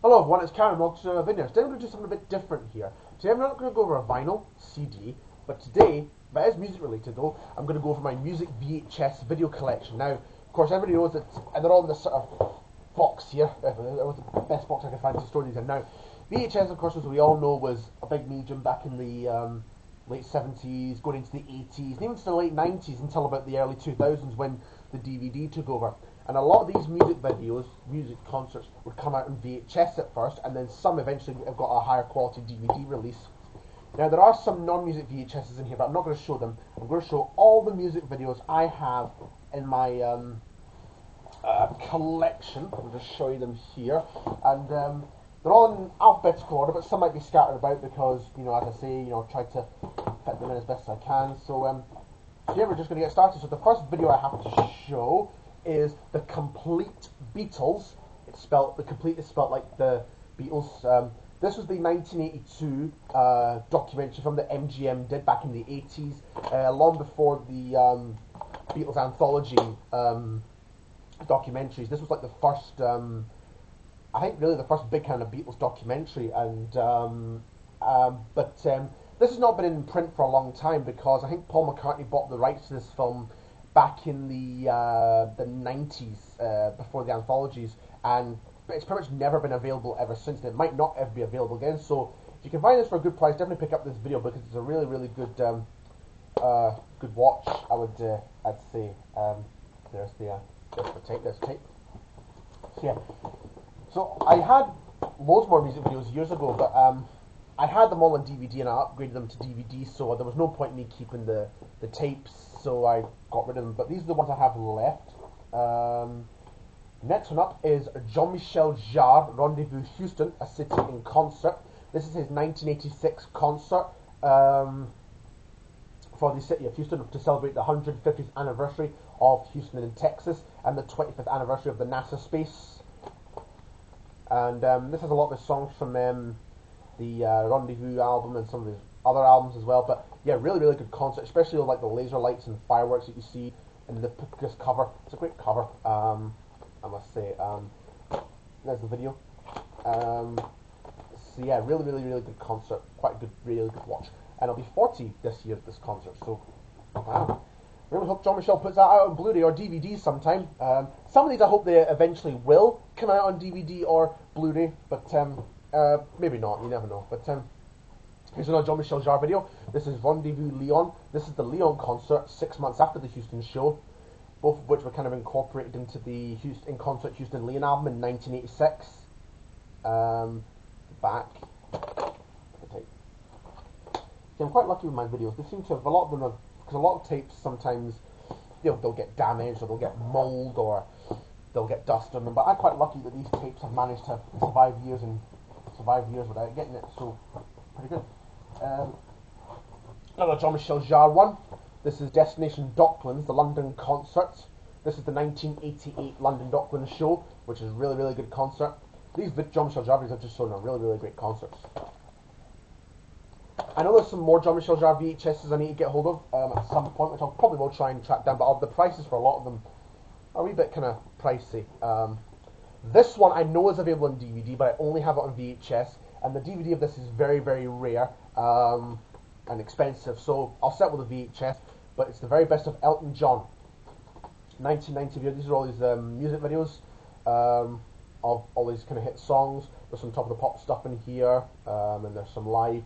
Hello everyone, it's Karen. Welcome to another video. Today I'm going to do something a bit different here. Today I'm not going to go over a vinyl, CD, but today, but it's music related though, I'm going to go over my music VHS video collection. Now, of course, everybody knows that, and they're all in this sort of box here. It was the best box I could find to store these in. Now, VHS, of course, as we all know, was a big medium back in the late 70s, going into the 80s, and even to the late 90s until about the early 2000s when the DVD took over. And a lot of these music videos, music concerts, would come out on VHS at first, and then some eventually have got a higher quality DVD release. Now, there are some non-music VHSs in here, but I'm not going to show them. I'm going to show all the music videos I have in my collection. I'll just show you them here. And they're all in alphabetical order, but some might be scattered about because, you know, as I say, you know, try to fit them in as best as I can. So, yeah, we're just going to get started. So the first video I have to show is the Complete Beatles. It's spelled, the Complete is spelled like the Beatles. This was the 1982 documentary from the MGM did back in the 80s, long before the Beatles anthology documentaries. This was like the first, I think really the first big kind of Beatles documentary, and this has not been in print for a long time because I think Paul McCartney bought the rights to this film back in the 90s, before the anthologies, and it's pretty much never been available ever since. It might not ever be available again, so if you can find this for a good price, definitely pick up this video because it's a really, really good good watch, I'd say. There's the tape, there's tape. So yeah, so I had loads more music videos years ago, but I had them all on DVD and I upgraded them to DVD, so there was no point in me keeping the tapes, so I got rid of them. But these are the ones I have left. Next one up is Jean-Michel Jarre, Rendezvous Houston, A City in Concert. This is his 1986 concert for the city of Houston to celebrate the 150th anniversary of Houston in Texas and the 25th anniversary of the NASA space. And this has a lot of his songs from the Rendezvous album and some of his other albums as well. But yeah, really, really good concert, especially with like the laser lights and fireworks that you see in this cover. It's a great cover, I must say. There's the video. So yeah, really, really, really good concert. Quite a good, really good watch. And I'll be 40 this year at this concert, so wow. Really hope Jean-Michel puts that out on Blu-ray or DVD sometime. Some of these I hope they eventually will come out on DVD or Blu-ray, but maybe not, you never know. But here's another Jean-Michel Jarre video. This is Rendezvous Lyon. This is the Lyon concert 6 months after the Houston show, both of which were kind of incorporated into the In Concert Houston Lyon album in 1986. Back. See, I'm quite lucky with my videos. They seem to have, a lot of them have, because a lot of tapes sometimes, you know, they'll get damaged or they'll get mold or they'll get dust on them, but I'm quite lucky that these tapes have managed to survive years without getting it, so pretty good. Another Jean-Michel Jarre one. This is Destination Docklands, the London concert. This is the 1988 London Docklands show, which is a really, really good concert. These Jean-Michel Jarre videos have just shown a really, really great concerts. I know there's some more Jean-Michel Jarre VHSs I need to get hold of at some point, which I'll probably will try and track down, but the prices for a lot of them are a wee bit kind of pricey. This one I know is available on DVD, but I only have it on VHS, and the DVD of this is very, very rare and expensive, so I'll set with a VHS, but it's the very best of Elton John. 1990 video. These are all his music videos of all these kind of hit songs. There's some Top of the Pop stuff in here, and there's some live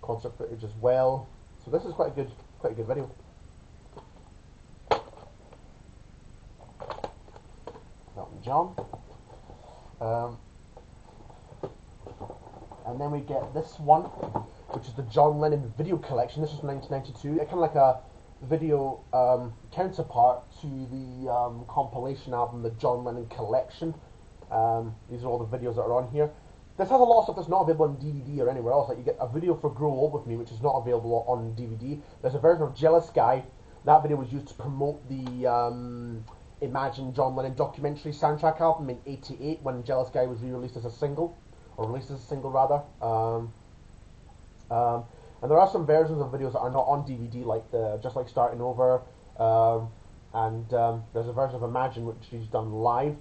concert footage as well. So this is quite a good video. Elton John. And then we get this one, which is the John Lennon video collection. This was 1992. It's kind of like a video counterpart to the compilation album, the John Lennon Collection. These are all the videos that are on here. This has a lot of stuff that's not available on DVD or anywhere else. Like you get a video for Grow Old With Me, which is not available on DVD. There's a version of Jealous Guy. That video was used to promote the Imagine John Lennon documentary soundtrack album in '88 when Jealous Guy was re-released as a single, or released as a single rather. And there are some versions of videos that are not on DVD, like the Just Like Starting Over, and there's a version of Imagine which is done live.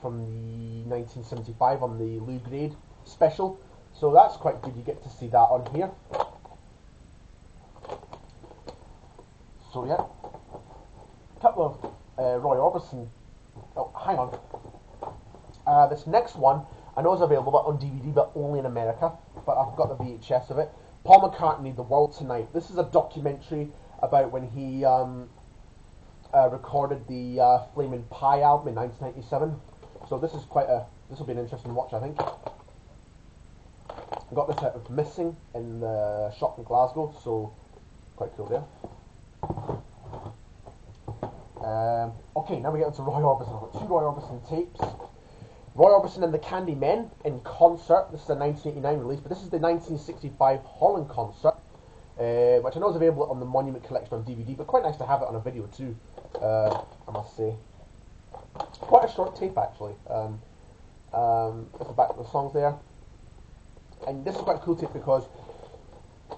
from the 1975 on the Lou Grade special. So that's quite good. You get to see that on here. So yeah, a couple of Roy Orbison. Oh, hang on. This next one I know is available on DVD, but only in America. But I've got the VHS of it. Paul McCartney, The World Tonight. This is a documentary about when he recorded the Flamin' Pie album in 1997. So this will be an interesting watch, I think. I got this out of Missing in the shop in Glasgow, so quite cool there. Okay, now we get into Roy Orbison. I've got two Roy Orbison tapes. Roy Orbison and the Candymen in concert. This is a 1989 release, but this is the 1965 Holland concert, which I know is available on the Monument Collection on DVD, but quite nice to have it on a video too, I must say. Quite a short tape actually. At the back of the songs there. And this is quite a cool tape because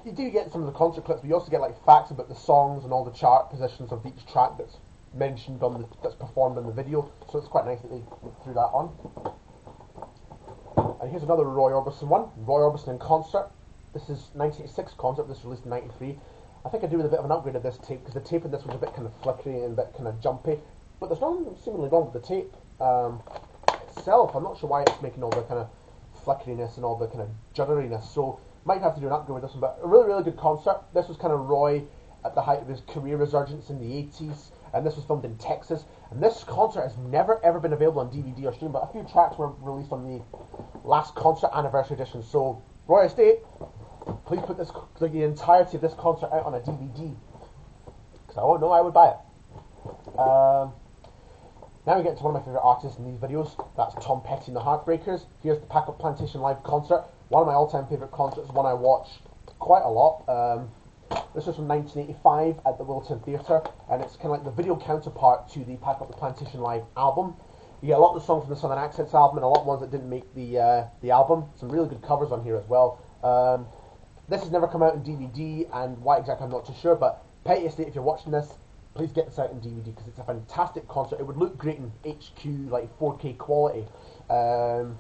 you do get some of the concert clips, but you also get like facts about the songs and all the chart positions of each track that's mentioned that's performed in the video. So it's quite nice that they threw that on. And here's another Roy Orbison one. Roy Orbison in concert. This is 1986 concert. This was released in 93. I think I do with a bit of an upgrade of this tape because the tape in this was a bit kind of flickery and a bit kind of jumpy. But there's nothing seemingly wrong with the tape itself. I'm not sure why it's making all the kind of flickeriness and all the kind of judderiness. So might have to do an upgrade with this one. But a really, really good concert. This was kind of Roy at the height of his career resurgence in the 80s. And this was filmed in Texas. And this concert has never ever been available on DVD or stream, but a few tracks were released on the last concert anniversary edition. So, Roy Estate, please put this, like, the entirety of this concert out on a DVD. Because I won't know I would buy it. Now we get to one of my favourite artists in these videos. That's Tom Petty and the Heartbreakers. Here's the Pack Up Plantation live concert. One of my all-time favourite concerts, one I watched quite a lot. This was from 1985 at the Wilton Theatre, and it's kind of like the video counterpart to the Pack Up the Plantation live album. You get a lot of the songs from the Southern Accents album, and a lot of ones that didn't make the album. Some really good covers on here as well. This has never come out in DVD, and why exactly I'm not too sure, but Petty Estate, if you're watching this, please get this out in DVD because it's a fantastic concert. It would look great in HQ, like 4K quality, and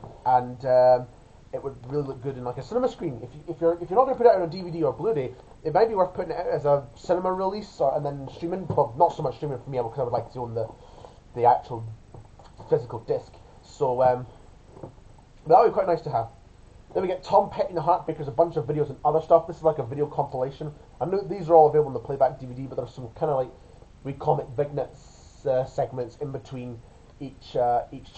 it would really look good in like a cinema screen. If you're not going to put it out on DVD or Blu-ray, it might be worth putting it out as a cinema release and then streaming. Well, not so much streaming for me because I would like to own the actual physical disc. So that would be quite nice to have. Then we get Tom Petty and the Heartbreakers, a bunch of videos and other stuff. This is like a video compilation. I know these are all available on the playback DVD, but there's some kind of like comic vignettes segments in between each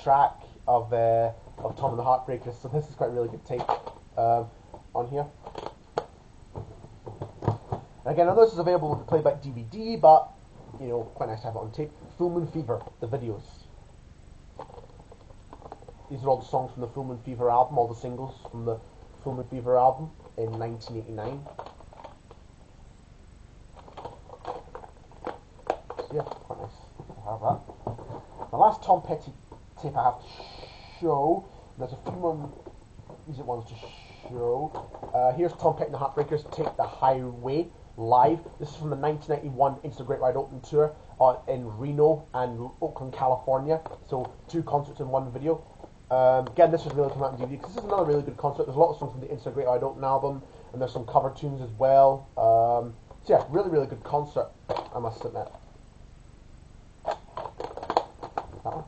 track of Tom and the Heartbreakers. So this is quite a really good tape on here. And again, I know this is available with the playback DVD, but you know, quite nice to have it on tape. Full Moon Fever, the videos. These are all the songs from the Full Moon Fever album, all the singles from the Full Moon Fever album in 1989. So yeah, quite nice to have that. The last Tom Petty tape I have to show, there's a few more easy ones to show. Here's Tom Petty and the Heartbreakers, Take the Highway, live. This is from the 1991 Into the Great Wide Open tour in Reno and Oakland, California. So 2 concerts in 1 video. Again, this was really coming out on DVD because this is another really good concert. There's a lot of songs from the Into the Great Wide Open album, and there's some cover tunes as well. So yeah, really, really good concert, I must admit. That one.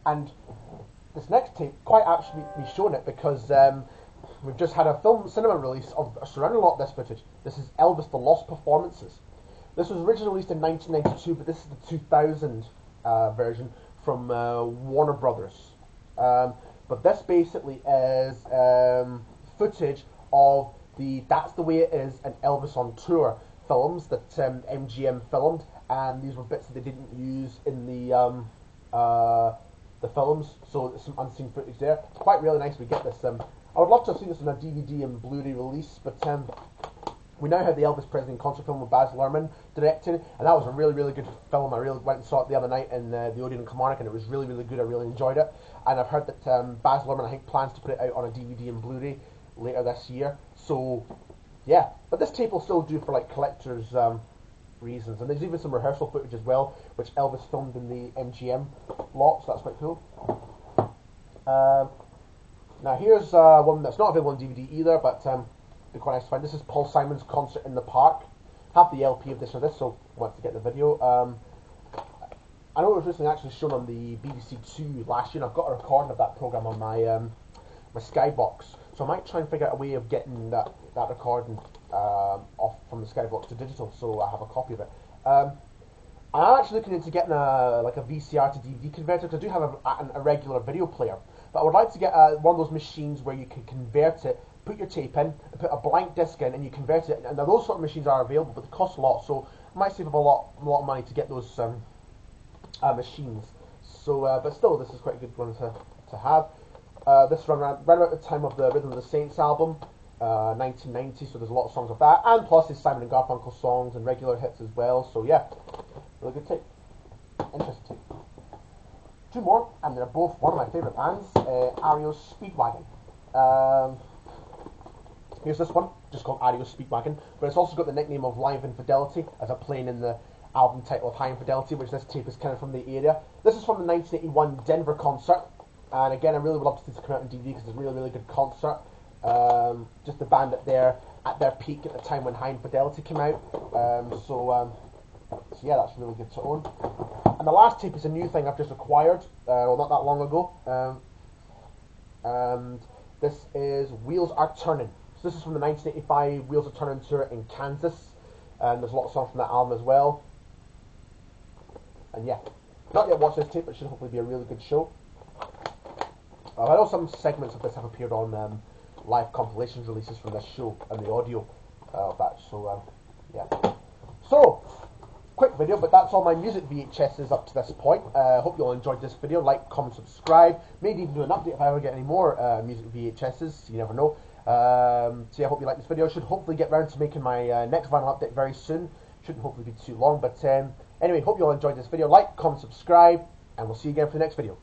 And this next tape, quite actually be showing it because we've just had a cinema release surrounding a lot of this footage. This is Elvis the Lost Performances. This was originally released in 1992, but this is the 2000 version from Warner Brothers. But this basically is footage of the That's the Way It Is and Elvis on Tour films that MGM filmed, and these were bits that they didn't use in the films, so there's some unseen footage there. It's quite really nice we get this. I would love to have seen this on a DVD and Blu-ray release, but we now have the Elvis Presley concert film with Baz Luhrmann directing, and that was a really, really good film. I really went and saw it the other night in the Odeon in Kilmarnock, and it was really, really good. I really enjoyed it, and I've heard that Baz Luhrmann, I think, plans to put it out on a DVD and Blu-ray later this year. So, yeah, but this tape will still do for like collectors reasons. And there's even some rehearsal footage as well, which Elvis filmed in the MGM lot, so that's quite cool. Now here's one that's not available on DVD either, but be quite nice to find. This is Paul Simon's Concert in the Park. Have the LP edition of this, so want to get the video. I know it was recently actually shown on the BBC Two last year, and I've got a recording of that programme on my my Skybox, so I might try and figure out a way of getting that recording off from the Skybox to digital, so I have a copy of it. I'm actually looking into getting a VCR to DVD converter, because I do have a regular video player, but I would like to get one of those machines where you can convert it, put your tape in, put a blank disc in, and you convert it. And now those sort of machines are available, but they cost a lot, so I might save up a lot of money to get those machines. So, but still, this is quite a good one to have. This run around right about the time of the Rhythm of the Saints album, 1990. So there's a lot of songs of that, and plus there's Simon and Garfunkel songs and regular hits as well. So yeah, really good tape. Interesting tape. Two more, and they're both one of my favourite bands, REO's Speedwagon. Here's this one, just called REO's Speedwagon, but it's also got the nickname of Live Infidelity, as a playing in the album title of High Infidelity, which this tape is kind of from the area. This is from the 1981 Denver concert, and again, I really would love to see this come out on DVD because it's a really, really good concert. Just the band at their peak at the time when High Infidelity came out. So yeah, that's really good to own. And the last tape is a new thing I've just acquired, well, not that long ago. And this is Wheels Are Turning. So this is from the 1985 Wheels Are Turning tour in Kansas, and there's a lot of songs from that album as well. And yeah, not yet watched this tape, but it should hopefully be a really good show. I know some segments of this have appeared on live compilations releases from this show and the audio of that. So yeah. So quick video, but that's all my music VHSs up to this point. Hope you all enjoyed this video. Like, comment, subscribe. Maybe even do an update if I ever get any more music VHSs. You never know. So yeah, I hope you like this video. I should hopefully get round to making my next vinyl update very soon. Shouldn't hopefully be too long, but anyway, hope you all enjoyed this video. Like, comment, subscribe, and we'll see you again for the next video.